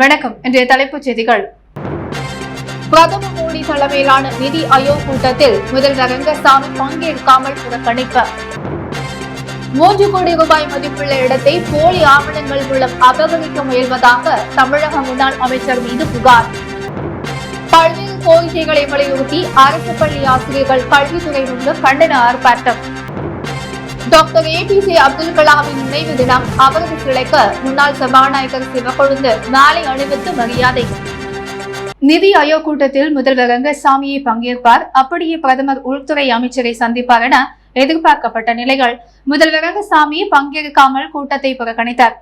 வணக்கம். இன்றைய தலைப்புச் செய்திகள். பிரதமர் மோடி தலைமையிலான நிதி ஆயோக் கூட்டத்தில் முதல்வர் ரங்கசாமி பங்கேற்காமல் புறக்கணிப்பு. 3 கோடி ரூபாய் மதிப்புள்ள இடத்தை போலி ஆவணங்கள் மூலம் அபகரிக்க முயல்வதாக தமிழக முன்னாள் அமைச்சர் மீது புகார். பல்வேறு கோரிக்கைகளை வலியுறுத்தி அரசு பள்ளி ஆசிரியர்கள் கல்வித்துறை முன்பு கண்டன ஆர்ப்பாட்டம். டாக்டர் APJ அப்துல் கலாமின் நினைவு தினம். அவரது சிலைக்கு முன்னாள் சபாநாயகர் சிவக்கொழுந்து மாலை அணிவித்து மரியாதை. நிதி ஆயோக் கூட்டத்தில் முதல்வர் ரங்கசாமியை பங்கேற்பார், அப்படியே பிரதமர் உள்துறை அமைச்சரை சந்திப்பார் என எதிர்பார்க்கப்பட்ட நிலையில் முதல்வர் ரங்கசாமி பங்கேற்காமல் கூட்டத்தை புறக்கணித்தார்.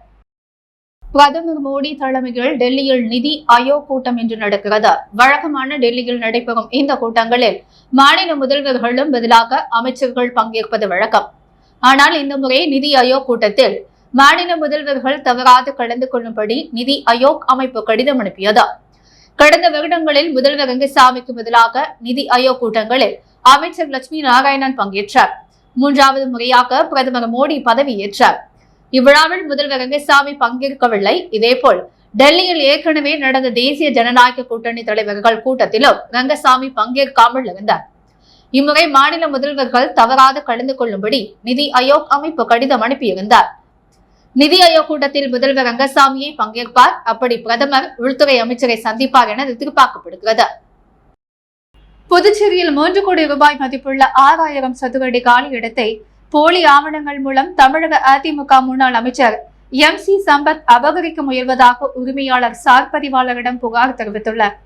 பிரதமர் மோடி தலைமையில் டெல்லியில் நிதி ஆயோக் கூட்டம் இன்று நடக்கிறது. வழக்கமான டெல்லியில் நடைபெறும் இந்த கூட்டங்களில் மாநில முதல்வர்களும் பதிலாக அமைச்சர்கள் பங்கேற்பது வழக்கம். ஆனால் இந்த முறை நிதி ஆயோக் கூட்டத்தில் மாநில முதல்வர்கள் தவறாது கலந்து கொள்ளும்படி நிதி ஆயோக் அமைப்பு கடிதம் அனுப்பியது. கடந்த வருடங்களில் முதல்வர் ரங்கசாமிக்கு பதிலாக நிதி ஆயோக் கூட்டங்களில் அமைச்சர் லட்சுமி நாராயணன் பங்கேற்றார். 3வது முறையாக பிரதமர் மோடி பதவியேற்றார். இவ்விழாவில் முதல்வர் ரங்கசாமி பங்கேற்கவில்லை. இதேபோல் டெல்லியில் ஏற்கனவே நடந்த தேசிய ஜனநாயக கூட்டணி தலைவர்கள் கூட்டத்திலும் ரங்கசாமி பங்கேற்காமல் இருந்தார். இம்முறை மாநில முதல்வர்கள் தவறாது கலந்து கொள்ளும்படி நிதி ஆயோக் அமைப்பு கடிதம் அனுப்பியிருந்தார். நிதி ஆயோக் கூட்டத்தில் முதல்வர் ரங்கசாமியை பங்கேற்பார், அப்படி பிரதமர் உள்துறை அமைச்சரை சந்திப்பார் என எதிர்பார்க்கப்படுகிறது. புதுச்சேரியில் 3 கோடி ரூபாய் மதிப்புள்ள 6000 சதுரடி காலி இடத்தை போலி ஆவணங்கள் மூலம் தமிழக அதிமுக முன்னாள் அமைச்சர் MC சம்பத் அபகரிக்க முயல்வதாக உரிமையாளர் சார் பதிவாளரிடம் புகார் தெரிவித்துள்ளார்.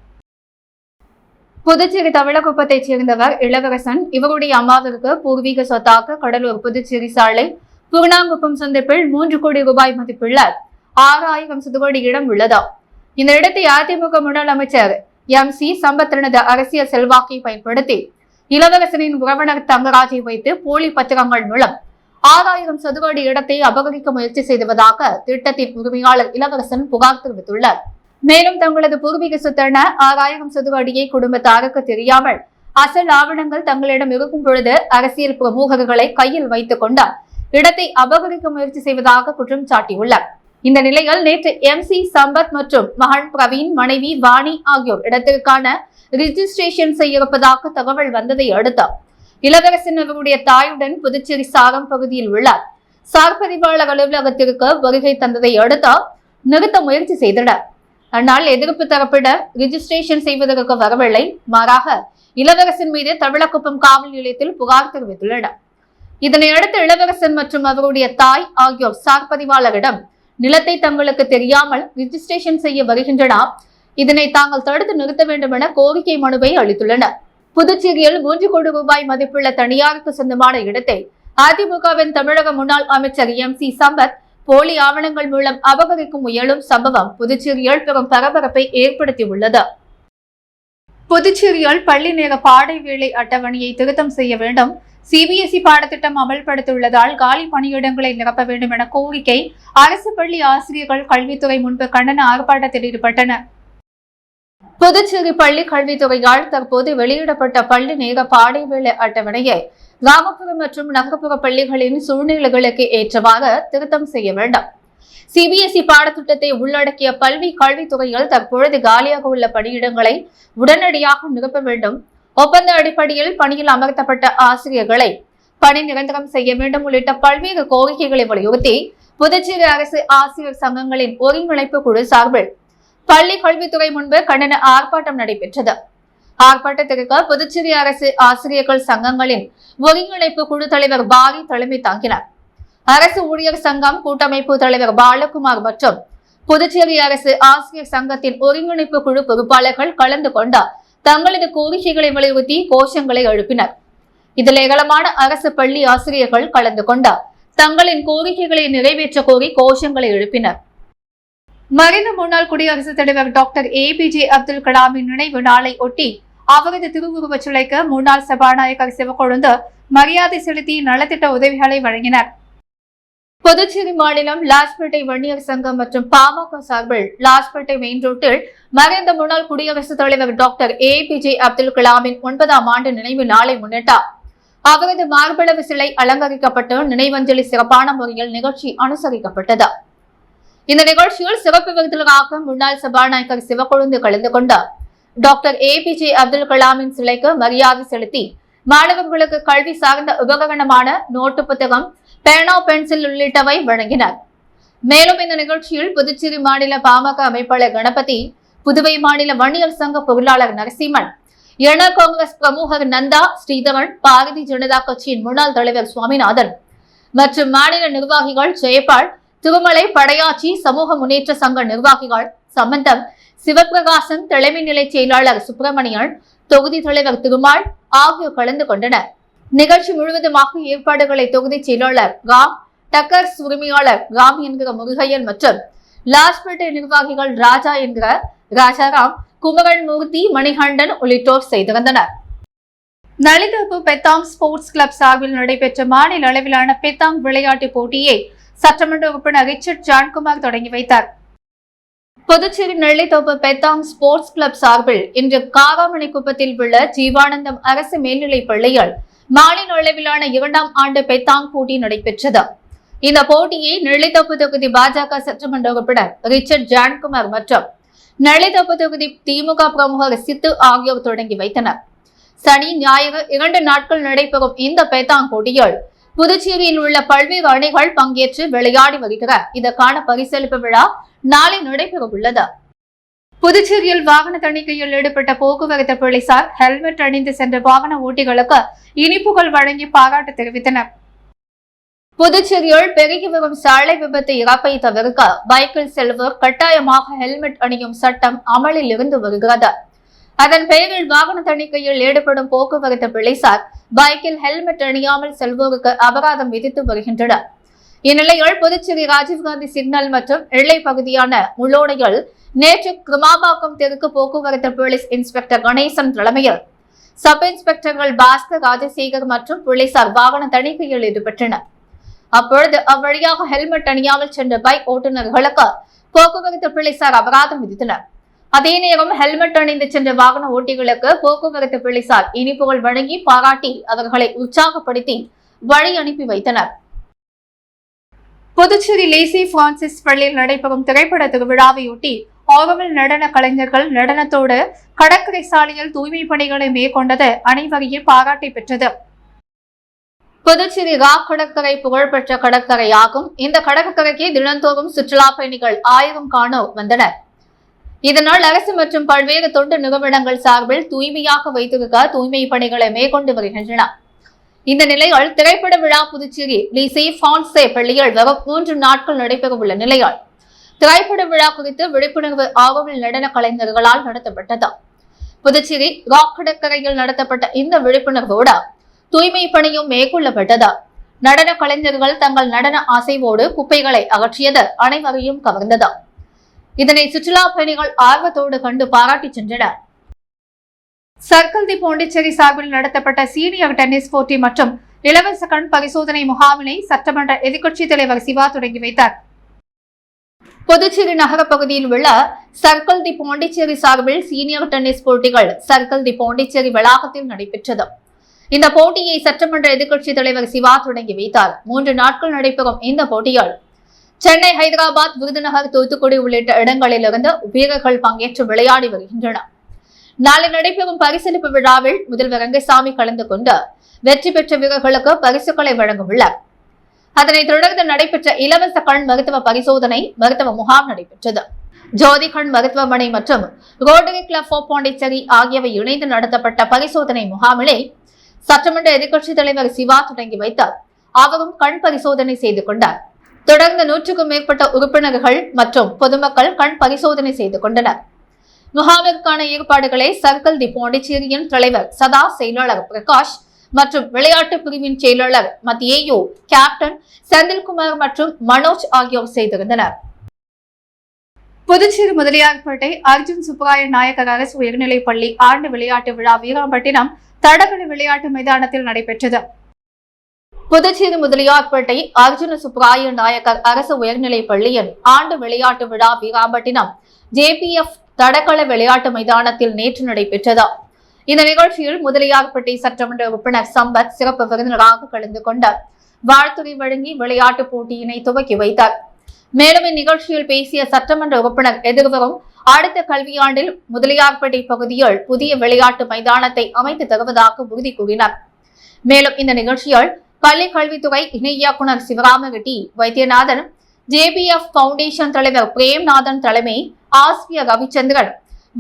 புதுச்சேரி தவளக்குப்பத்தைச் சேர்ந்தவர் இளவரசன். இவருடைய அம்மாவிற்கு பூர்வீக சொத்தாக கடலூர் புதுச்சேரி சாலை பூர்ணாங்குப்பம் சந்திப்பில் 3 கோடி ரூபாய் மதிப்புள்ள 6000 சதுரடி இடம் உள்ளது. இந்த இடத்தை அதிமுக முன்னாள் அமைச்சர் MC சம்பத் தனது அரசியல் செல்வாக்கை பயன்படுத்தி இளவரசனின் உறவினர் தங்கராஜை வைத்து போலி பத்திரங்கள் மூலம் 6000 சதுரடி இடத்தை அபகரிக்க முயற்சி செய்துவதாக திட்டத்தின் உரிமையாளர் இளவரசன் புகார் தெரிவித்துள்ளார். மேலும் தங்களது பூர்வீக சொத்தான 6000 சதுரடியை குடும்பத்தாருக்கு தெரியாமல் அசல் ஆவணங்கள் தங்களிடம் இருக்கும் பொழுது அரசியல் பிரமுகர்களை கையில் வைத்துக் கொண்டு இடத்தை அபகரிக்க முயற்சி செய்வதாக குற்றம் சாட்டியுள்ளார். இந்த நிலையில் நேற்று MC சம்பத் மற்றும் மகன் பிரவீன், மனைவி வாணி ஆகியோர் இடத்திற்கான ரிஜிஸ்ட்ரேஷன் செய்ய இருப்பதாக தகவல் வந்ததை அடுத்து இளவரசன் அவருடைய தாயுடன் புதுச்சேரி சாரம் பகுதியில் உள்ள சார் பதிவாளர் அலுவலகத்திற்கு வருகை தந்ததை அடுத்து நிறுத்த முயற்சி செய்தனர். ஆனால் எதிர்ப்பு தரப்பினர் ரிஜிஸ்ட்ரேஷன் செய்வதற்கு வரவில்லை. மாறாக இளவரசன் மீது தவளக்குப்பம் காவல் நிலையத்தில் புகார் தெரிவித்துள்ளனர். இதனையடுத்து இளவரசன் மற்றும் அவருடைய தாய் ஆகியோர் சார் பதிவாளரிடம் நிலத்தை தங்களுக்கு தெரியாமல் ரிஜிஸ்ட்ரேஷன் செய்ய வருகின்றனர், இதனை தாங்கள் தடுத்து நிறுத்த வேண்டும் என கோரிக்கை மனுவை அளித்துள்ளனர். புதுச்சேரியில் 3 கோடி ரூபாய் மதிப்புள்ள தனியாருக்கு சொந்தமான இடத்தை அதிமுகவின் தமிழக முன்னாள் அமைச்சர் MC சம்பத் போலி ஆவணங்கள் மூலம் அபகரிக்கும் முயலும் சம்பவம் புதுச்சேரியில் பெரும் பரபரப்பை ஏற்படுத்தியுள்ளது. புதுச்சேரியில் பள்ளி நேர பாடை வேலை அட்டவணையை திருத்தம் செய்ய வேண்டும். CBSE பாடத்திட்டம் அமல்படுத்தியுள்ளதால் காலி பணியிடங்களை நிரப்ப வேண்டும் என கோரிக்கை அரசு பள்ளி ஆசிரியர்கள் கல்வித்துறை முன்பு கண்டன ஆர்ப்பாட்டத்தில் ஈடுபட்டனர். புதுச்சேரி பள்ளி கல்வித்துறையால் தற்போது வெளியிடப்பட்ட பள்ளி நேர பாடை வேலை அட்டவணையை கிராமப்புற மற்றும் நகர்ப்புற பள்ளிகளின் சூழ்நிலைகளுக்கு ஏற்றவாறு திருத்தம் செய்ய வேண்டும். CBSE பாடத்திட்டத்தை உள்ளடக்கிய பள்ளி கல்வித்துறையில் தற்பொழுது காலியாக உள்ள பணியிடங்களை உடனடியாக நிரப்ப வேண்டும். ஒப்பந்த அடிப்படையில் பணியில் அமர்த்தப்பட்ட ஆசிரியர்களை பணி நிரந்தரம் செய்ய வேண்டும் உள்ளிட்ட பல்வேறு கோரிக்கைகளை வலியுறுத்தி புதுச்சேரி அரசு ஆசிரியர் சங்கங்களின் ஒருங்கிணைப்பு குழு சார்பில் பள்ளி கல்வித்துறை முன்பு கண்டன ஆர்ப்பாட்டம் நடைபெற்றது. ஆர்ப்பாட்டத்திற்கு புதுச்சேரி அரசு ஆசிரியர்கள் சங்கங்களின் ஒருங்கிணைப்பு குழு தலைவர் பாரி தலைமை தாங்கினார். அரசு ஊழியர் சங்கம் கூட்டமைப்பு தலைவர் பாலகுமார் மற்றும் புதுச்சேரி அரசு ஆசிரியர் சங்கத்தின் ஒருங்கிணைப்பு குழு பொறுப்பாளர்கள் கலந்து கொண்டு தங்களது கோரிக்கைகளை வலியுறுத்தி கோஷங்களை எழுப்பினர். இதில் ஏராளமான அரசு பள்ளி ஆசிரியர்கள் கலந்து கொண்டு தங்களின் கோரிக்கைகளை நிறைவேற்ற கோரி கோஷங்களை எழுப்பினர். மறைந்த முன்னாள் குடியரசுத் தலைவர் டாக்டர் APJ அப்துல் கலாமின் நினைவு நாளை ஒட்டி அவரது திருவுருவச் சிலைக்கு முன்னாள் சபாநாயகர் சிவக்கொழுந்து மரியாதை செலுத்தி நலத்திட்ட உதவிகளை வழங்கினர். புதுச்சேரி மாநிலம் லாஸ்பேட்டை வன்னியர் சங்கம் மற்றும் பாமக சார்பில் லாஸ்பேட்டை மெயின் ரோட்டில் மறைந்த முன்னாள் குடியரசுத் தலைவர் டாக்டர் APJ அப்துல் கலாமின் 9ஆம் ஆண்டு நினைவு நாளை முன்னிட்டு அவரது மார்பளவு சிலை அலங்கரிக்கப்பட்டு நினைவஞ்சலி சிறப்பான முறையில் நிகழ்ச்சி அனுசரிக்கப்பட்டது. இந்த நிகழ்ச்சியில் சிறப்பு விருந்தினராக முன்னாள் சபாநாயகர் சிவக்கொழுந்து கலந்து கொண்டார். டாக்டர் APJ அப்துல் கலாமின் சிலைக்கு மரியாதை செலுத்தி மாணவர்களுக்கு கல்வி சார்ந்த உபகரணமான நோட்டு புத்தகம், பேனா, பென்சில் உள்ளிட்டவை வழங்கினர். மேலும் இந்த நிகழ்ச்சியில் புதுச்சேரி மாநில பாமக அமைப்பாளர் கணபதி, புதுவை மாநில வன்னியர் சங்க பொருளாளர் நரசிம்மன், என காங்கிரஸ் பிரமுகர் நந்தா, ஸ்ரீதரன், பாரதிய ஜனதா கட்சியின் முன்னாள் தலைவர் சுவாமிநாதன் மற்றும் மாநில நிர்வாகிகள் ஜெயபால், திருமலை, படையாச்சி, சமூக முன்னேற்ற சங்க நிர்வாகிகள் சம்பந்தம், சிவபிரகாசன், தலைமை நிலை செயலாளர் சுப்பிரமணியன், தொகுதி தலைவர் திருமால் ஆகியோர் கலந்து கொண்டனர். நிகழ்ச்சி முழுவதுமாக ஏற்பாடுகளை தொகுதி செயலாளர் ராம், டக்கர்ஸ் உரிமையாளர் ராம் என்கிற முருகையன் மற்றும் லாஸ்பேட்டை நிர்வாகிகள் ராஜா என்கிற ராஜாராம், குமரன் மூர்த்தி, மணிகண்டன் உள்ளிட்டோர் செய்திருந்தனர். நளிதோப்பு பெத்தாங் ஸ்போர்ட்ஸ் கிளப் சார்பில் நடைபெற்ற மாநில அளவிலான பெத்தாங் விளையாட்டுப் போட்டியை சட்டமன்ற உறுப்பினர் ரிச்சர்ட் ஜான்குமார் தொடங்கி வைத்தார். Puducherry Nellithope petanque sports club சார்பில் இன்று காராமணிக்குப்பத்தில் உள்ள ஜீவானந்தம் அரசு மேல்நிலைப் பள்ளியில் மாநில அளவிலான 2ஆம் ஆண்டு பெத்தாங் போட்டி நடைபெற்றது. இந்த போட்டியை நெல்லித்தோப்பு தொகுதி பாஜக சட்டமன்ற உறுப்பினர் ரிச்சர்ட் ஜான்குமார் மற்றும் நெல்லித்தோப்பு தொகுதி திமுக பிரமுகர் சித்து ஆகியோர் தொடங்கி வைத்தனர். சனி, ஞாயிறு 2 நாட்கள் நடைபெறும் இந்த பெத்தாங் போட்டியில் புதுச்சேரியில் உள்ள பல்வேறு அணிகள் பங்கேற்று விளையாடி வருகிறார். இதற்கான பரிசளிப்பு விழா நாளை நடைபெற உள்ளது. புதுச்சேரியில் வாகன தணிக்கையில் ஈடுபட்ட போக்குவரத்து போலீசார் ஹெல்மெட் அணிந்து சென்ற வாகன ஓட்டிகளுக்கு இனிப்புகள் வழங்கி பாராட்டு தெரிவித்தனர். புதுச்சேரியில் பெருகி வரும் சாலை விபத்து இறப்பை தவிர்க்க பைக்கில் செல்வோர் கட்டாயமாக ஹெல்மெட் அணியும் சட்டம் அமலில் இருந்து வருகிறது. அதன் பெயரில் வாகன தணிக்கையில் ஈடுபடும் போக்குவரத்து போலீசார் பைக்கில் ஹெல்மெட் அணியாமல் செல்வோருக்கு அபராதம் விதித்து வருகின்றனர். இந்நிலையில் புதுச்சேரி ராஜீவ்காந்தி சிக்னல் மற்றும் எல்லை பகுதியான முள்ளோடையில் நேற்று கிருமாபாக்கம் தெற்கு போக்குவரத்து போலீஸ் இன்ஸ்பெக்டர் கணேசன் தலைமையில் சப் இன்ஸ்பெக்டர்கள் பாஸ்கர், ராஜசேகர் மற்றும் போலீசார் வாகன தணிக்கையில் ஈடுபட்டனர். அப்பொழுது அவ்வழியாக ஹெல்மெட் அணியாமல் சென்ற பைக் ஓட்டுநர்களுக்கு போக்குவரத்து போலீசார் அபராதம் விதித்தனர். அதே நேரம் ஹெல்மெட் அணிந்து சென்ற வாகன ஓட்டிகளுக்கு போக்குவரத்து போலீசார் இனிப்புகள் வழங்கி பாராட்டி அவர்களை உற்சாகப்படுத்தி வழி அனுப்பி வைத்தனர். புதுச்சேரி லேசி பிரான்சிஸ் பள்ளியில் நடைபெறும் திரைப்பட திருவிழாவையொட்டி ஆர்வல் நடன கலைஞர்கள் நடனத்தோடு கடற்கரை சாலையில் தூய்மை பணிகளை மேற்கொண்டது அனைவரையும் பாராட்டை பெற்றது. புதுச்சேரி ராக் கடற்கரை புகழ்பெற்ற கடற்கரையாகும். இந்த கடற்கரைக்கு தினந்தோறும் சுற்றுலா பயணிகள் 1000 காணோர் வந்தனர். இதனால் அரசு மற்றும் பல்வேறு தொண்டு நிறுவனங்கள் சார்பில் தூய்மையாக வைத்திருக்க தூய்மை பணிகளை மேற்கொண்டு வருகின்றன. இந்த நிலையில் திரைப்பட விழா புதுச்சேரி லிசே பான்சே பள்ளியில் வரும் 3 நாட்கள் நடைபெற உள்ள நிலையில் திரைப்பட விழா குறித்து விழிப்புணர்வு ஆர்வல் நடன கலைஞர்களால் நடத்தப்பட்டது. புதுச்சேரி ராக் கடற்கரையில் நடத்தப்பட்ட இந்த விழிப்புணர்வோடு தூய்மை பணியும் மேற்கொள்ளப்பட்டது. நடன கலைஞர்கள் தங்கள் நடன அசைவோடு குப்பைகளை அகற்றியது அனைவரையும் கவர்ந்தது. இதனை சுற்றுலா பயணிகள் ஆர்வத்தோடு கண்டு பாராட்டி சென்றனர். சர்க்கிள் தி பாண்டிச்சேரி சார்பில் நடத்தப்பட்ட சீனியர் டென்னிஸ் போட்டி மற்றும் இலவச கண் பரிசோதனை முகாமினை சட்டமன்ற எதிர்க்கட்சித் தலைவர் சிவா தொடங்கி வைத்தார். புதுச்சேரி நகர பகுதியில் உள்ள சர்க்கிள் தி பாண்டிச்சேரி சார்பில் சீனியர் டென்னிஸ் போட்டிகள் சர்க்கிள் தி பாண்டிச்சேரி வளாகத்தில் நடைபெற்றது. இந்த போட்டியை சட்டமன்ற எதிர்க்கட்சித் தலைவர் சிவா தொடங்கி வைத்தார். 3 நாட்கள் நடைபெறும் இந்த போட்டியில் சென்னை, ஹைதராபாத், விருதுநகர், தூத்துக்குடி உள்ளிட்ட இடங்களிலிருந்து வீரர்கள் பங்கேற்று விளையாடி வருகின்றனர். நாளை நடைபெறும் பரிசளிப்பு விழாவில் முதல்வர் ரங்கசாமி கலந்து கொண்டு வெற்றி பெற்ற வீரர்களுக்கு பரிசுகளை வழங்க உள்ளார். அதனைத் தொடர்ந்து நடைபெற்ற இலவச கண் மருத்துவ பரிசோதனை மருத்துவ முகாம் நடைபெற்றது. ஜோதி கண் மருத்துவமனை மற்றும் ரோட்டரி கிளப் ஆஃப் பாண்டிச்சேரி ஆகியவை இணைந்து நடத்தப்பட்ட பரிசோதனை முகாமிலே சட்டமன்ற எதிர்க்கட்சித் தலைவர் சிவா தொடங்கி வைத்தார். அவரும் கண் பரிசோதனை செய்து கொண்டார். தொடர்ந்து 100க்கும் மேற்பட்ட உறுப்பினர்கள் மற்றும் பொதுமக்கள் கண் பரிசோதனை செய்து கொண்டனர். முகாமிற்கான ஏற்பாடுகளை சர்க்கிள் தி பாண்டிச்சேரியின் தலைவர் சதா, செயலாளர் பிரகாஷ் மற்றும் விளையாட்டு பிரிவின் செயலாளர் மத்தியேயோ, கேப்டன் செந்தில்குமார் மற்றும் மனோஜ் ஆகியோர் செய்திருந்தனர். புதுச்சேரி முதலியார்பேட்டை அர்ஜுன் சுப்பராய நாயக்கர் அரசு உயர்நிலைப் பள்ளி ஆண்டு விளையாட்டு விழா வீராம்பட்டினம் தடகள விளையாட்டு மைதானத்தில் நடைபெற்றது. புதுச்சேரி முதலியார்பேட்டை அர்ஜுன சுப்பராய நாயக்கர் அரசு உயர்நிலைப் பள்ளியின் ஆண்டு விளையாட்டு விழா வீராம்பட்டினம் JPF தடகள விளையாட்டு மைதானத்தில் நேற்று நடைபெற்றது. இந்த நிகழ்ச்சியில் முதலியார்பேட்டை சட்டமன்ற உறுப்பினர் சம்பத் சிறப்பு விருந்தினராக கலந்து கொண்டார். வாழ்த்துறை வழங்கி விளையாட்டு போட்டியினை துவக்கி வைத்தார். மேலும் இந்நிகழ்ச்சியில் பேசிய சட்டமன்ற உறுப்பினர் எதிர்வரும் அடுத்த கல்வியாண்டில் முதலியார்பேட்டை பகுதியில் புதிய விளையாட்டு மைதானத்தை அமைத்து தருவதாக உறுதி கூறினார். மேலும் இந்த நிகழ்ச்சியில் பள்ளி கல்வித்துறை இணை இயக்குநர் சிவராம ரெட்டி, வைத்தியநாதன், JBF பவுண்டேஷன் தலைவர் பிரேம்நாதன் தலைமை, ஆசிரியர் ரவிச்சந்திரன்,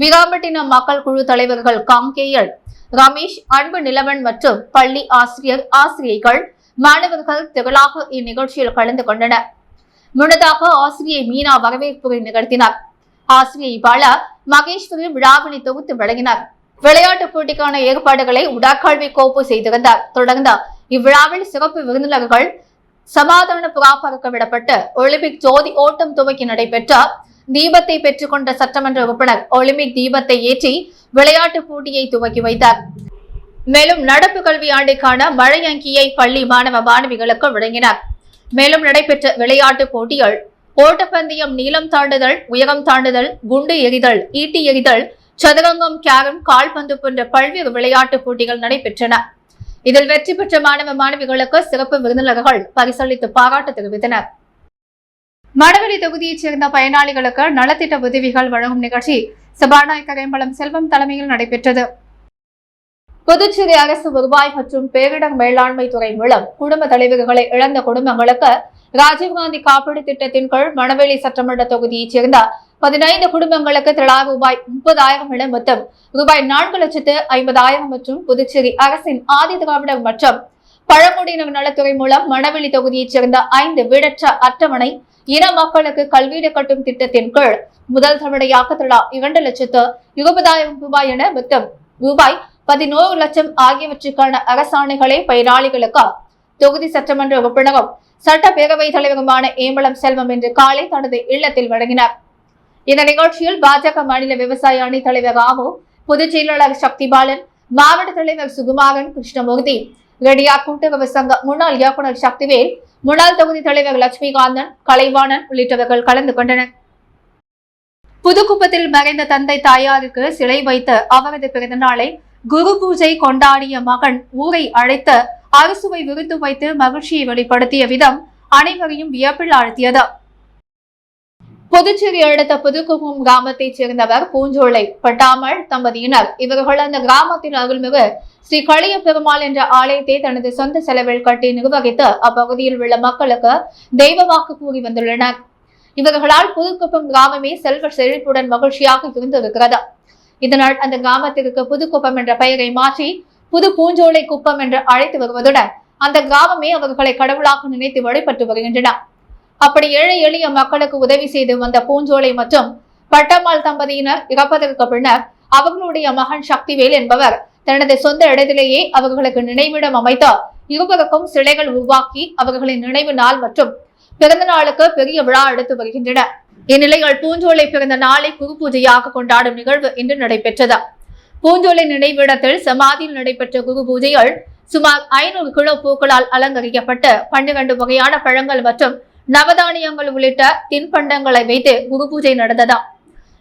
விராம்பட்டினம் மக்கள் குழு தலைவர்கள் காங்கேயல், ரமேஷ், அன்பு நிலவன் மற்றும் பள்ளி ஆசிரியர்கள், மாணவர்கள் திரளாக இந்நிகழ்ச்சியில் கலந்து கொண்டனர். முன்னதாக ஆசிரியை மீனா வரவேற்புரை நிகழ்த்தினார். ஆசிரியை பாலா மகேஸ்வரி விழாவினை தொகுத்து வழங்கினார். விளையாட்டுப் போட்டிக்கான ஏற்பாடுகளை உடற்கல்வி கோப்பு செய்திருந்தார். தொடர்ந்து இவ்விழாவில் சிறப்பு விருந்தினர்கள் சமாதான புறா பறக்க விடப்பட்டு ஒலிம்பிக் ஜோதி ஓட்டம் துவக்கி நடைபெற்ற தீபத்தை பெற்றுக் கொண்ட சட்டமன்ற உறுப்பினர் ஒலிம்பிக் தீபத்தை ஏற்றி விளையாட்டுப் போட்டியை துவக்கி வைத்தார். மேலும் நடப்பு கல்வி ஆண்டிற்கான மழை அங்கியை பள்ளி மாணவ மாணவிகளுக்கு வழங்கினார். மேலும் நடைபெற்ற விளையாட்டுப் போட்டிகள் ஓட்டப்பந்தயம், நீளம் தாண்டுதல், உயரம் தாண்டுதல், குண்டு எறிதல், ஈட்டி எறிதல், சதுரங்கம், கேரம், கால்பந்து போன்ற பல்வேறு விளையாட்டுப் போட்டிகள் நடைபெற்றன. இதில் வெற்றி பெற்ற மாணவ மாணவிகளுக்கு சிறப்பு விருந்தினர்கள் பரிசளித்து பாராட்டு தெரிவித்தனர். மணவெளி தொகுதியைச் சேர்ந்த பயனாளிகளுக்கு நலத்திட்ட உதவிகள் வழங்கும் நிகழ்ச்சி சபாநாயகர் ஏம்பலம் செல்வம் தலைமையில் நடைபெற்றது. புதுச்சேரி அரசு வருவாய் மற்றும் பேரிடர் மேலாண்மை துறை மூலம் குடும்ப தலைவர்களை இழந்த குடும்பங்களுக்கு ராஜீவ்காந்தி காப்பீடு திட்டத்தின் கீழ் மணவெளி சட்டமன்ற தொகுதியைச் சேர்ந்த 15 குடும்பங்களுக்கு தலா ரூபாய் 30,000 என மொத்தம் ரூபாய் 4,50,000 மற்றும் புதுச்சேரி அரசின் ஆதி திராவிடர் மற்றும் பழங்குடியினர் நலத்துறை மூலம் மணவெளி தொகுதியைச் சேர்ந்த 5 வீடற்ற அட்டவணை இன மக்களுக்கு கல்வீடு கட்டும் திட்டத்தின் கீழ் முதல் தவணையாக தலா 2,20,000 ரூபாய் என மொத்தம் ரூபாய் 11 லட்சம் ஆகியவற்றுக்கான அரசாணைகளை பயனாளிகளுக்கு தொகுதி சட்டமன்ற உறுப்பினரும் சட்டப்பேரவைத் தலைவருமான ஏம்பலம் செல்வம் இன்று காலை தனது இல்லத்தில் வழங்கினார். இந்த நிகழ்ச்சியில் பாஜக மாநில விவசாய அணி தலைவர் ராமு, பொதுச் செயலாளர் சக்திபாலன், மாவட்ட தலைவர் சுகுமாரன், கிருஷ்ணமூர்த்தி, ரெடியார் கூட்டுறவு சங்க முன்னாள் இயக்குநர் சக்திவேல், முன்னாள் தொகுதி தலைவர் லட்சுமிகாந்தன், கலைவாணன் உள்ளிட்டவர்கள் கலந்து கொண்டனர். புதுக்குப்பத்தில் மறைந்த தந்தை தாயாருக்கு சிலை வைத்து அவரது பிறந்த நாளை குரு பூஜை கொண்டாடிய மகன் ஊரை அழைத்து அறுசுவை விருந்து வைத்து மகிழ்ச்சியை வெளிப்படுத்திய விதம் அனைவரையும் வியப்பில் ஆழ்த்தியது. புதுச்சேரி அடுத்த புதுக்குப்பம் கிராமத்தைச் சேர்ந்தவர் பூஞ்சோலை பட்டாமல் தம்பதியினர். இவர்கள் அந்த கிராமத்தின் அருள்மிகு ஸ்ரீ களிய பெருமாள் என்ற ஆலயத்தை தனது சொந்த செலவில் கட்டி நிர்வகித்து அப்பகுதியில் உள்ள மக்களுக்கு தெய்வ வாக்கு கூறி வந்துள்ளனர். இவர்களால் புதுக்குப்பம் கிராமமே செல்வ செழிப்புடன் மகிழ்ச்சியாக இருந்திருக்கிறது. இதனால் அந்த கிராமத்திற்கு புதுக்குப்பம் என்ற பெயரை மாற்றி புது பூஞ்சோலை குப்பம் என்று அழைத்து வருவதுடன் அந்த கிராமமே அவர்களை கடவுளாக நினைத்து வழிபட்டு வருகின்றனர். அப்படி ஏழை எளிய மக்களுக்கு உதவி செய்து வந்த பூஞ்சோலை மற்றும் பட்டம்மாள் தம்பதியினர் இறப்பதற்கு பின்னர் அவர்களுடைய மகன் சக்திவேல் என்பவர் தனது சொந்த இடத்திலேயே அவர்களுக்கு நினைவிடம் அமைத்து இருவருக்கும் சிலைகள் உருவாக்கி அவர்களின் நினைவு நாள் மற்றும் பிறந்த நாளுக்கு பெரிய விழா எடுத்து வருகின்றனர். இந்நிலையில் பூஞ்சோலை பிறந்த நாளை குரு பூஜையாக கொண்டாடும் நிகழ்வு இன்று நடைபெற்றது. பூஞ்சோலை நினைவிடத்தில் சமாதியில் நடைபெற்ற குரு பூஜைகள் சுமார் 500 கிலோ பூக்களால் அலங்கரிக்கப்பட்டு 12 வகையான பழங்கள் மற்றும் நவதானியங்கள் உள்ளிட்ட தின்பண்டங்களை வைத்து குரு பூஜை நடந்தது.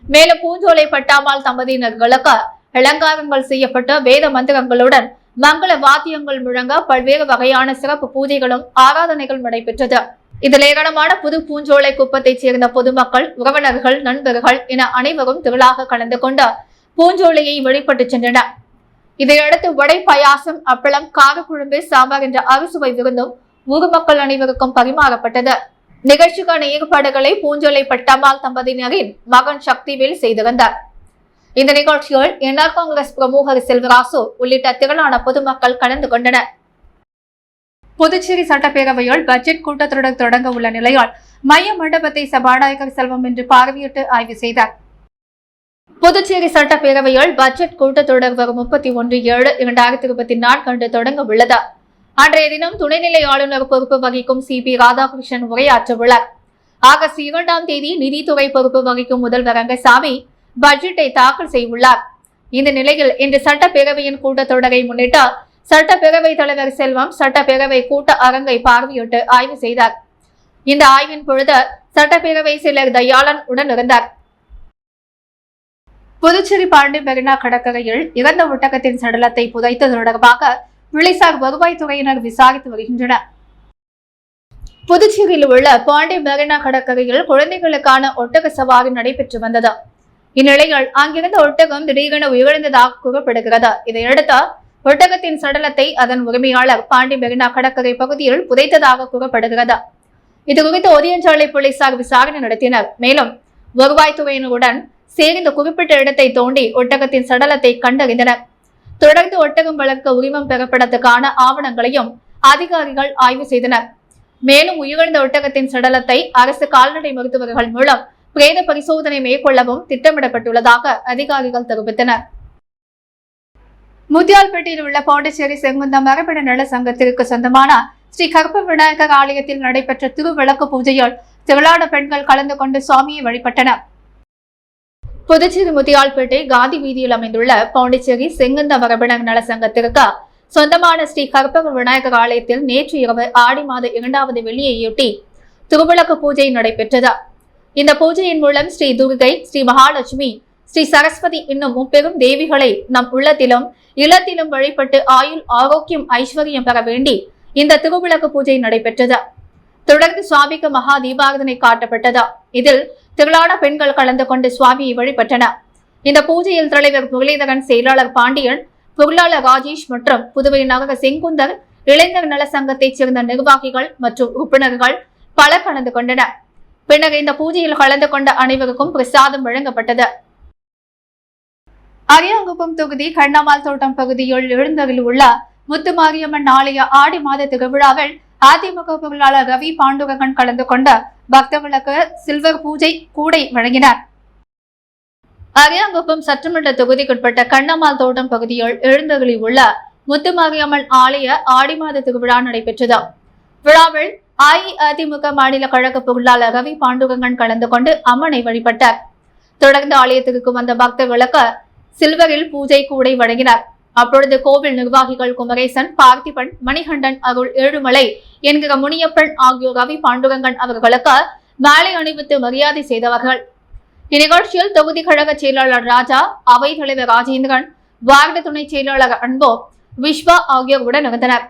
மேலும் பூஞ்சோலை பட்டாமால் தம்பதியினர்களுக்கு அலங்காரங்கள் செய்யப்பட்ட வேத மந்திரங்களுடன் மங்கள வாத்தியங்கள் முழங்க பல்வேறு வகையான சிறப்பு பூஜைகளும் ஆராதனைகள் நடைபெற்றது. இதில் ஏராளமான புது பூஞ்சோலை குப்பத்தைச் சேர்ந்த பொதுமக்கள், உறவினர்கள், நண்பர்கள் என அனைவரும் திரளாக கலந்து கொண்டு பூஞ்சோலையை வழிபட்டு சென்றனர். இதையடுத்து வடை, பாயாசம், அப்பளம், காரக்குழம்பு, சாம்பார் என்ற அறுசுவை விருந்தும் ஊர் மக்கள் அனைவருக்கும் பரிமாறப்பட்டது. நிகழ்ச்சிக்கான ஏற்பாடுகளை பூஞ்சோலை பட்டம்மாள் தம்பதியினரின் மகன் சக்திவேல் செய்திருந்தார். இந்த நிகழ்ச்சியில் என்ஆர் காங்கிரஸ் பிரமுகர் செல்வராசு உள்ளிட்ட திரளான பொதுமக்கள் கலந்து கொண்டனர். புதுச்சேரி சட்டப்பேரவையில் பட்ஜெட் கூட்டத்தொடர் தொடங்க உள்ள நிலையால் மைய மண்டபத்தை சபாநாயகர் செல்வம் இன்று பார்வையிட்டு ஆய்வு செய்தார். புதுச்சேரி சட்டப்பேரவையில் பட்ஜெட் கூட்டத்தொடர் வரும் 31/7/2024 அன்று தொடங்க உள்ளது. அன்றைய தினம் துணைநிலை ஆளுநர் பொறுப்பு வகிக்கும் CP ராதாகிருஷ்ணன் உரையாற்ற உள்ளார். ஆகஸ்ட் 2ஆம் தேதி நிதித்துறை பொறுப்பு வகிக்கும் முதல்வர் ரங்கசாமி பட்ஜெட்டை தாக்கல் செய்துள்ளார். இந்த நிலையில் இன்று சட்டப்பேரவையின் கூட்டத்தொடரை முன்னிட்டு சட்டப்பேரவைத் தலைவர் செல்வம் சட்டப்பேரவை கூட்ட அரங்கை பார்வையிட்டு ஆய்வு செய்தார். இந்த ஆய்வின் பொழுது சட்டப்பேரவை செயலர் தயாளன் உடன் இருந்தார். புதுச்சேரி பாண்டி மெரினா கடற்கரையில் இறந்த ஒட்டகத்தின் சடலத்தை புதைத்தது தொடர்பாக போலீசார் வருவாய்த்துறையினர் விசாரித்து வருகின்றனர். புதுச்சேரியில் உள்ள பாண்டி மெரினா கடற்கரையில் குழந்தைகளுக்கான ஒட்டக சவாரி நடைபெற்று வந்தது. இந்நிலையில் அங்கிருந்த ஒட்டகம் திடீரென உயிரிழந்ததாக கூறப்படுகிறது. இதையடுத்து ஒட்டகத்தின் சடலத்தை அதன் உரிமையாளர் பாண்டி மெரினா கடற்கரை பகுதியில் புதைத்ததாக கூறப்படுகிறது. இதுகுறித்து ஒதியஞ்சாலை போலீசார் விசாரணை நடத்தினர். மேலும் வருவாய்த்துறையினருடன் சேர்ந்து குறிப்பிட்ட இடத்தை தோண்டி ஒட்டகத்தின் சடலத்தை கண்டறிந்தனர். தொடர்ந்து ஒட்டகம் வளர்க்க உரிமம் பெறப்படத்துக்கான ஆவணங்களையும் அதிகாரிகள் ஆய்வு செய்தனர். மேலும் உயிரிழந்த ஒட்டகத்தின் சடலத்தை அரசு கால்நடை மருத்துவர்கள் மூலம் பிரேத பரிசோதனை மேற்கொள்ளவும் திட்டமிடப்பட்டுள்ளதாக அதிகாரிகள் தெரிவித்தனர். முத்தியால்பேட்டையில் உள்ள பாண்டிச்சேரி செங்குந்தம் மரபின நல சங்கத்திற்கு சொந்தமான ஸ்ரீ கற்ப விநாயகர் ஆலயத்தில் நடைபெற்ற திருவிளக்கு பூஜையில் திரளான பெண்கள் கலந்து கொண்டு சுவாமியை வழிபட்டனர். புதுச்சேரி முத்தியால்பேட்டை காந்தி வீதியில் அமைந்துள்ள பாண்டிச்சேரி செங்குந்த மரபினர் நல சங்கத்திற்கு சொந்தமான ஸ்ரீ கற்பக விநாயகர் ஆலயத்தில் நேற்று இரவு ஆடி மாத 2வது வெள்ளியையொட்டி திருவிளக்கு பூஜை நடைபெற்றது. இந்த பூஜையின் மூலம் ஸ்ரீ துர்கை, ஸ்ரீ மகாலட்சுமி, ஸ்ரீ சரஸ்வதி என்னும் முப்பெரும் தேவிகளை நம் உள்ளத்திலும் இல்லத்திலும் வழிபட்டு ஆயுள், ஆரோக்கியம், ஐஸ்வர்யம் பெற வேண்டி இந்த திருவிளக்கு பூஜை நடைபெற்றது. தொடர்ந்து சுவாமிக்கு மகா தீபாராதனை காட்டப்பட்டது. இதில் திரளான பெண்கள் கலந்து கொண்டு சுவாமியை வழிபட்டனர். இந்த பூஜையில் தலைவர் முரளிதரன், செயலாளர் பாண்டியன், பொருளாளர் ராஜேஷ் மற்றும் புதுவை நகர செங்குந்தர் இளைஞர் நல சங்கத்தைச் சேர்ந்த நிர்வாகிகள் மற்றும் உறுப்பினர்கள் பலர் கலந்து கொண்டனர். பின்னர் இந்த பூஜையில் கலந்து கொண்ட அனைவருக்கும் பிரசாதம் வழங்கப்பட்டது. அரியாங்குப்பம் தொகுதி கண்ணம்மாள் தோட்டம் பகுதியில் எழுந்தரில் உள்ள முத்துமாரியம்மன் ஆலய ஆடி மாத திருவிழாவில் அதிமுக பொருளாளர் ரவி பாண்டுரங்கன் கலந்து கொண்ட பக்தர்களுக்கு சில்வர் பூஜை கூடை வழங்கினார். அரியாங்குப்பம் சட்டமன்ற தொகுதிக்குட்பட்ட கண்ணம்மாள் தோட்டம் பகுதியில் எழுந்தருளில் உள்ள முத்துமாரியம்மன் ஆலய ஆடி மாத திருவிழா நடைபெற்றது. விழாவில் அஇஅதிமுக மாநில கழக பொருளாளர் ரவி பாண்டுரங்கன் கலந்து கொண்டு அம்மனை வழிபட்டார். தொடர்ந்து ஆலயத்திற்கு வந்த பக்தர்களுக்கு சில்வரில் பூஜை கூடை வழங்கினார். அப்பொழுது கோவில் நிர்வாகிகள் குமரேசன், பார்த்திபன், மணிகண்டன், அருள், ஏழுமலை என்கிற முனியப்பன் ஆகியோர் ரவி பாண்டுரங்கன் அவர்களுக்கு மாலை அணிவித்து மரியாதை செய்தவர்கள். இந்நிகழ்ச்சியில் தொகுதி கழக செயலாளர் ராஜா, அவை தலைவர் ராஜேந்திரன், வார்டு துணை செயலாளர் அன்போ, விஸ்வா ஆகியோர் உடன் இருந்தனர்.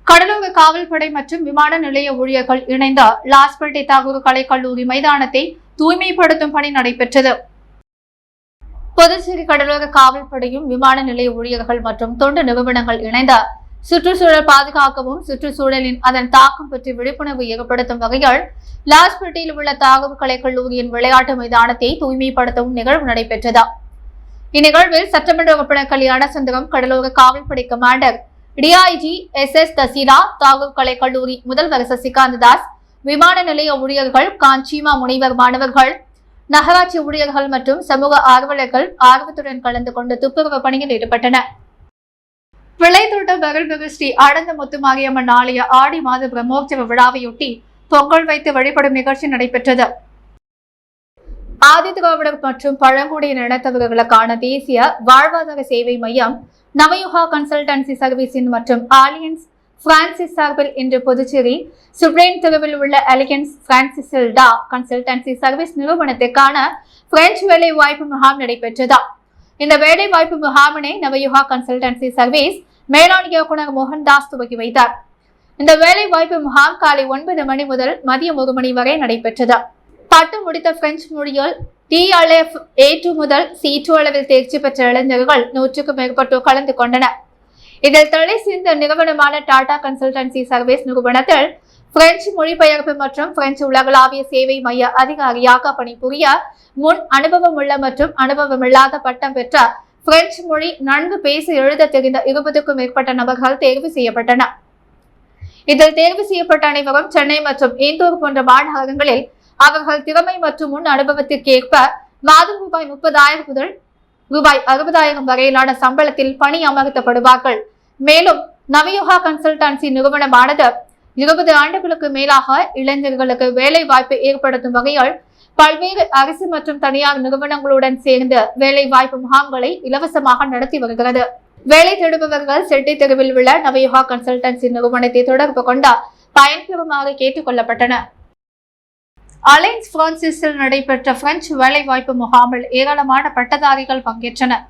கடலூர் காவல்படை மற்றும் விமான நிலைய ஊழியர்கள் இணைந்த லாஸ்பேட்டை தாகூர் கலைக்கல்லூரி மைதானத்தை தூய்மைப்படுத்தும் பணி நடைபெற்றது. புதுச்சேரி கடலோர காவல்படையும் விமான நிலைய ஊழியர்கள் மற்றும் தொண்டு நிறுவனங்கள் இணைந்த சுற்றுச்சூழல் பாதுகாக்கவும் சுற்றுச்சூழலின் அதன் தாக்கம் பற்றி விழிப்புணர்வு ஏற்படுத்தும் வகையில் லாஸ்பேட்டையில் உள்ள தாகூர் கலைக்கல்லூரியின் விளையாட்டு மைதானத்தை தூய்மைப்படுத்தவும் நிகழ்வு நடைபெற்றது. இந்நிகழ்வில் சட்டமன்ற உறுப்பினர் கல்யாணசுந்தரம், கடலோர காவல்படை கமாண்டர் டிஐஜி SS தசீலா, தாகூர் கலைக்கல்லூரி முதல்வர் சசிகாந்த் தாஸ், விமான நிலைய ஊழியர்கள், காஞ்சிமா முனைவர் மாணவர்கள், நகராட்சி ஊழியர்கள் மற்றும் சமூக ஆர்வலர்கள் ஆர்வத்துடன் கலந்து கொண்டு துப்புரவு பணியில் ஈடுபட்டனர். விளைத்தோட்டம் அருள்மிகு ஸ்ரீ ஆனந்த முத்துமாரியம்மன் ஆலய ஆடி மாத பிரம்மோற்சவ விழாவையொட்டி பொங்கல் வைத்து வழிபடும் நிகழ்ச்சி நடைபெற்றது. ஆதிதிராவிடர் மற்றும் பழங்குடியின இனத்தவர்களுக்கான தேசிய வாழ்வாதார சேவை மையம் நவயுகா கன்சல்டன்சி சர்வீஸின் மற்றும் ஆலியன்ஸ் பிரான்சிஸ் சார்பில் இன்று புதுச்சேரி சுப்ரீம் தெருவில் உள்ள எலிகன்ஸ் பிரான்சிஸில் டா கன்சல்டன்சி சர்வீஸ் நிறுவனத்திற்கான பிரெஞ்சு வேலை வாய்ப்பு முகாம் நடைபெற்றது. இந்த வேலை வாய்ப்பு முகாமினை நவயுகா கன்சல்டன்சி சர்வீஸ் மேலாண் இயக்குநர் மோகன்தாஸ் துவக்கி வைத்தார். இந்த வேலை வாய்ப்பு முகாம் காலை 9 மணி முதல் மதியம் 1 மணி வரை நடைபெற்றது. பட்டம் முடித்த பிரெஞ்சு மொழியில் DLF A2 முதல் C2 அளவில் தேர்ச்சி பெற்ற இளைஞர்கள் 100க்கும் மேற்பட்டோர் கலந்து கொண்டனர். இதில் தலை சிறந்த நிறுவனமான டாடா கன்சல்டன்சி சர்வீஸ் நிறுவனத்தில் பிரெஞ்சு மொழிபெயர்ப்பு மற்றும் பிரெஞ்சு உலகளாவிய சேவை மைய அதிகாரியாக பணிபுரிய முன் அனுபவம் உள்ள மற்றும் அனுபவமில்லாத பட்டம் பெற்ற பிரெஞ்சு மொழி நன்கு பேசி எழுத தெரிந்த 20க்கும் மேற்பட்ட நபர்கள் தேர்வு செய்யப்பட்டனர். இதில் தேர்வு செய்யப்பட்ட அனைவரும் சென்னை மற்றும் இந்தூர் போன்ற மாநகரங்களில் அவர்கள் திறமை மற்றும் முன் அனுபவத்திற்கு ஏற்ப மாதம் ரூபாய் 30,000 முதல் ரூபாய் 60,000 வரையிலான சம்பளத்தில் பணி அமர்த்தப்படுவார்கள். மேலும் நவயுகா கன்சல்டன்சி நிறுவனமானது 20 ஆண்டுகளுக்கு மேலாக இளைஞர்களுக்கு வேலை வாய்ப்பு ஏற்படுத்தும் வகையில் பல்வேறு அரசு மற்றும் தனியார் நிறுவனங்களுடன் சேர்ந்து வேலை வாய்ப்பு முகாம்களை இலவசமாக நடத்தி வருகிறது. வேலை தேடுபவர்கள் செட்டி தெருவில் உள்ள நவயுகா கன்சல்டன்சி நிறுவனத்தை தொடர்பு கொண்டு பயன்பெறுமாறு கேட்டுக் கொள்ளப்பட்டனர். அலைன்ஸ் பிரான்சிஸில் நடைபெற்ற பிரெஞ்சு வேலைவாய்ப்பு முகாமில் ஏராளமான பட்டதாரிகள் பங்கேற்றனர்.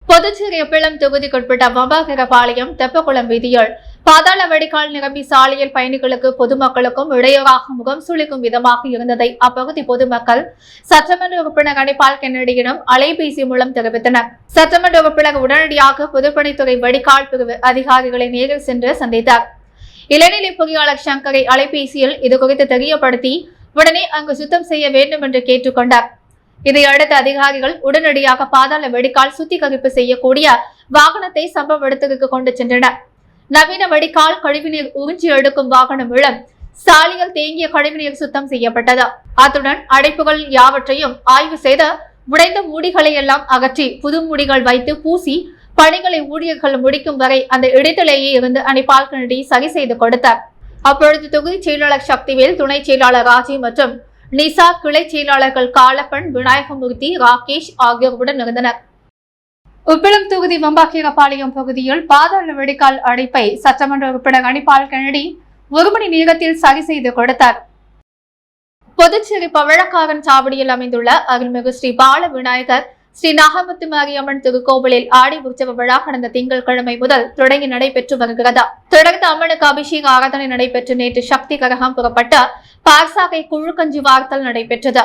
புதுச்சேரி எப்பளம் தொகுதிக்குட்பட்ட வம்பாகரபாளையம் தெப்பக்குளம் வீதியில் பாதாள வடிகால் நிரம்பி சாலையில் பயணிகளுக்கு பொதுமக்களுக்கும் இடையூறாக முகம் சுளிக்கும் விதமாக இருந்ததை அப்பகுதி பொதுமக்கள் சட்டமன்ற உறுப்பினர் அனிபால் கென்னடியிடம் அலைபேசி மூலம் தெரிவித்தனர். சட்டமன்ற உறுப்பினர் உடனடியாக பொதுப்பணித்துறை வடிகால் பிரிவு அதிகாரிகளை நேரில் சென்று சந்தித்தார். இளநிலை பொறியாளர் சங்கரை அலைபேசியில் இதுகுறித்து தெரியப்படுத்தி உடனே அங்கு சுத்தம் செய்ய வேண்டும் என்று கேட்டுக்கொண்டார். இதையடுத்த அதிகாரிகள் உடனடியாக பாதாள வடிகால் சுத்திகரிப்பு செய்யக்கூடிய வாகனத்தை சம்பவ இடத்திற்கு கொண்டு சென்றனர். நவீன வடிகால் கழிவுநீர் உறிஞ்சி எடுக்கும் வாகனம் மூலம் சாலையில் தேங்கிய கழிவுநீர் சுத்தம் செய்யப்பட்டது. அத்துடன் அடைப்புகள் யாவற்றையும் ஆய்வு செய்து உடைந்த மூடிகளை எல்லாம் அகற்றி புது மூடிகள் வைத்து பூசி பணிகளை ஊழியர்கள் முடிக்கும் வரை அந்த இடத்திலேயே இருந்து அனிபால் கென்னடி சரி செய்து கொடுத்தார். அப்பொழுது தொகுதி செயலாளர் சக்திவேல், துணை செயலாளர் ராஜி மற்றும் நிசா, கிளை செயலாளர்கள் காலப்பன், விநாயகமூர்த்தி, ராகேஷ் ஆகியோருடன் இருந்தனர். உப்பிளம் தொகுதி வம்பாக்கீரபாளையம் பகுதியில் பாதாள வடிகால் அடைப்பை சட்டமன்ற உறுப்பினர் அனிபால் கென்னடி 1 மணி நேரத்தில் சரி செய்து கொடுத்தார். புதுச்சேரி பவழக்காரன் சாவடியில் அமைந்துள்ள அருள்மிகு ஸ்ரீ பால விநாயகர் ஸ்ரீ நாகமுத்து மாரியம்மன் திருக்கோவிலில் ஆடி உற்சவ விழா கடந்த திங்கட்கிழமை முதல் தொடங்கி நடைபெற்று வருகிறது. தொடர்ந்து அம்மனுக்கு அபிஷேக ஆராதனை நடைபெற்று நேற்று சக்தி கரகம் புறப்பட்ட பார்சாகை குழுக்கஞ்சி வார்த்தல் நடைபெற்றது.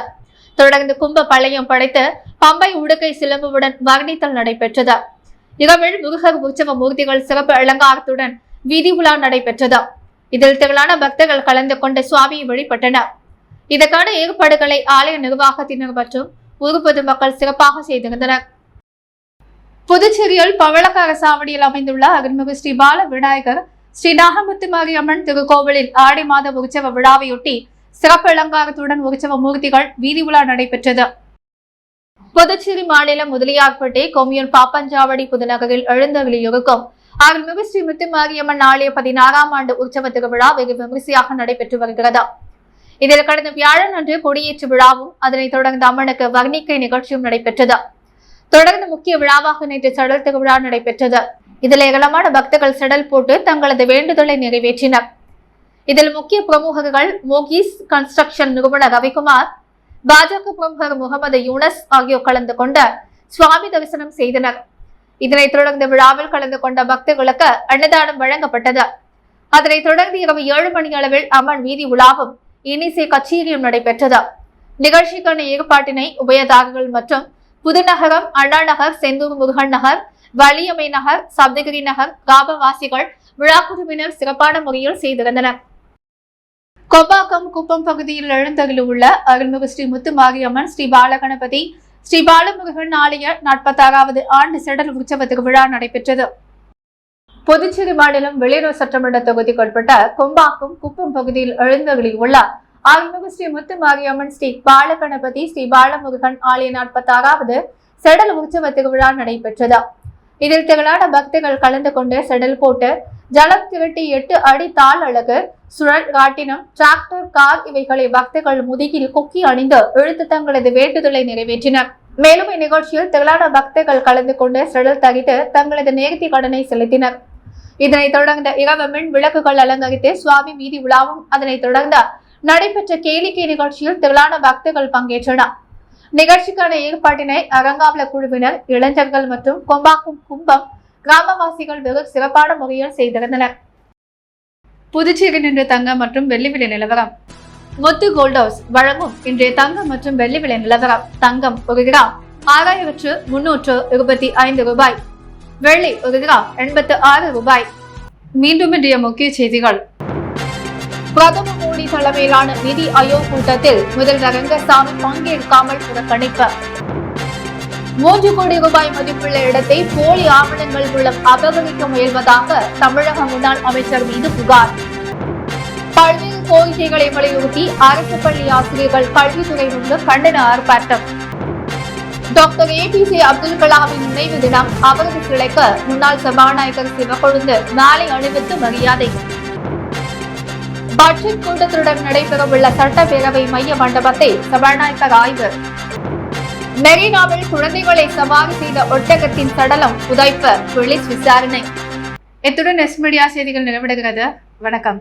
தொடர்ந்து கும்ப பழையம் படைத்து பம்பை உடுக்கை சிலம்புடன் வர்ணித்தல் நடைபெற்றது. இரவில் முருகர் உற்சவ மூர்த்திகள் சிறப்பு அலங்காரத்துடன் வீதி உலா நடைபெற்றது. இதில் திரளான பக்தர்கள் கலந்து கொண்டு சுவாமியை வழிபட்டனர். இதற்கான ஏற்பாடுகளை ஆலய நிர்வாகத்தினர் மற்றும் ஊர் பொதுமக்கள் சிறப்பாக செய்திருந்தனர். புதுச்சேரியில் பவளக்கார சாவடியில் அமைந்துள்ள அருள்மிகு ஸ்ரீ பால விநாயகர் ஸ்ரீ நாகமுத்து மாரியம்மன் திருக்கோவிலில் ஆடி மாத உற்சவ விழாவையொட்டி சிறப்பு அலங்காரத்துடன் உற்சவ மூர்த்திகள் வீதி உலா நடைபெற்றது. புதுச்சேரி மாநிலம் முதலியார்பேட்டை கொம்யூன் பாப்பஞ்சாவடி புதுநகரில் எழுந்தருளியிருக்கும் அருள்மிகு ஸ்ரீ முத்து மாரியம்மன் ஆலய 16ஆம் ஆண்டு உற்சவ திருவிழா வெகு விமரிசையாக நடைபெற்று வருகிறது. இதில் கடந்த வியாழன் அன்று கொடியேற்று விழாவும் அதனைத் தொடர்ந்து அம்மனுக்கு வர்ணிக்கை நிகழ்ச்சியும் நடைபெற்றது. தொடர்ந்து முக்கிய விழாவாக நேற்று சடல் திருவிழா நடைபெற்றது. இதில் ஏராளமான பக்தர்கள் சடல் போட்டு தங்களது வேண்டுதலை நிறைவேற்றினர். இதில் முக்கிய பிரமுகர்கள் மோகிஸ் கன்ஸ்ட்ரக்ஷன் நிறுவனர் ரவிக்குமார், பாஜக பிரமுகர் முகமது யூனஸ் ஆகியோர் கலந்து கொண்டு சுவாமி தரிசனம் செய்தனர். இதனைத் தொடர்ந்து விழாவில் கலந்து கொண்ட பக்தர்களுக்கு அன்னதானம் வழங்கப்பட்டது. அதனைத் தொடர்ந்து இரவு 7 மணி அளவில் அம்மன் வீதி உலாவும் இனிசை கச்சேரியும் நடைபெற்றது. நிகழ்ச்சிக்கான ஏற்பாட்டினை உபயதாரர்கள் மற்றும் புதுநகரம், அண்ணா நகர், செந்தூர் முருகன் நகர், வலியமை நகர், சப்தகிரி நகர் கிராமவாசிகள், விழா குழுவினர் சிறப்பான முறையில் செய்திருந்தனர். கொப்பாக்கம் குப்பம் பகுதியில் எழுந்தருளியுள்ள அருள்மிகு ஸ்ரீ முத்து மாரியம்மன் ஸ்ரீ பாலகணபதி ஸ்ரீ பாலமுருகன் ஆலய 46வது ஆண்டு செடல் உற்சவ திருவிழா நடைபெற்றது. புதுச்சேரி மாநிலம் வெளியூர் சட்டமன்ற தொகுதிக்குட்பட்ட கொம்பாக்கம் குப்பம் பகுதியில் எழுந்தருளியுள்ள அருள்மிகு ஸ்ரீ முத்து மாரியம்மன் ஸ்ரீ பாலகணபதி ஸ்ரீ பாலமுருகன் ஆலய 46வது செடல் உற்சவ திருவிழா நடைபெற்றது. இதில் திரளான பக்தர்கள் கலந்து கொண்டு செடல் போட்டு ஜலம் திரட்டி 8 அடி தாள் அழகு, சுழல், ராட்டினம், டிராக்டர், கார் இவைகளை பக்தர்கள் முதுகில் கொக்கி அணிந்து இழுத்து தங்களது வேண்டுதலை நிறைவேற்றினர். மேலும் இந்நிகழ்ச்சியில் திரளான பக்தர்கள் கலந்து கொண்டு செடல் தரித்து தங்களது நேர்த்தி கடனை செலுத்தினர். இதனைத் தொடர்ந்து இரவு மின் விளக்குகள் அலங்கரித்து சுவாமி வீதி உலாவும் அதனைத் தொடர்ந்து நடைபெற்ற கேளிக்கை நிகழ்ச்சியில் திரளான பக்தர்கள் பங்கேற்றனர். நிகழ்ச்சிக்கான ஏற்பாட்டினை அரங்காவல குழுவினர், இளைஞர்கள் மற்றும் கொம்பாக்கும் கும்பம் கிராமவாசிகள் வெகு சிறப்பான முறையில் செய்திருந்தனர். புதுச்சேரி இன்று தங்கம் மற்றும் வெள்ளி விலை நிலவரம். முத்து கோல்ட் ஹவுஸ் வழங்கும் இன்றைய தங்கம் மற்றும் வெள்ளி விலை நிலவரம். தங்கம் 1 கிராம் 6325 ரூபாய், வெள்ளி 1 கிராம் 86 ரூபாய். மீண்டும் இன்றைய முக்கிய செய்திகள். பிரதமர் மோடி தலைமையிலான நிதி ஆயோக் கூட்டத்தில் முதல்வர் ரங்கசாமி பங்கேற்காமல் புறக்கணிப்பு. 3 கோடி ரூபாய் மதிப்புள்ள இடத்தை போலி ஆவணங்கள் மூலம் அபகரிக்க முயல்வதாக தமிழக முன்னாள் அமைச்சர் மீது புகார். பல்வேறு கோரிக்கைகளை வலியுறுத்தி அரசு பள்ளி ஆசிரியர்கள் கல்வித்துறை முன்பு கண்டன ஆர்ப்பாட்டம். டாக்டர் APJ அப்துல் கலாமின் நினைவு தினம், அவரது சிலைக்கு முன்னாள் சபாநாயகர் சிவக்கொழுந்து மாலை அணிவித்து மரியாதை. பட்ஜெட் கூட்டத்துடன் நடைபெறவுள்ள சட்டப்பேரவை மைய மண்டபத்தை சபாநாயகர் ஆய்வு. மெரினாவில் குழந்தைகளை சவாரி செய்த ஒட்டகத்தின் சடலம் புதைப்பு, போலீஸ் விசாரணை. இத்துடன் எஸ் மீடியா செய்திகள் நிறைவடைகிறது. வணக்கம்.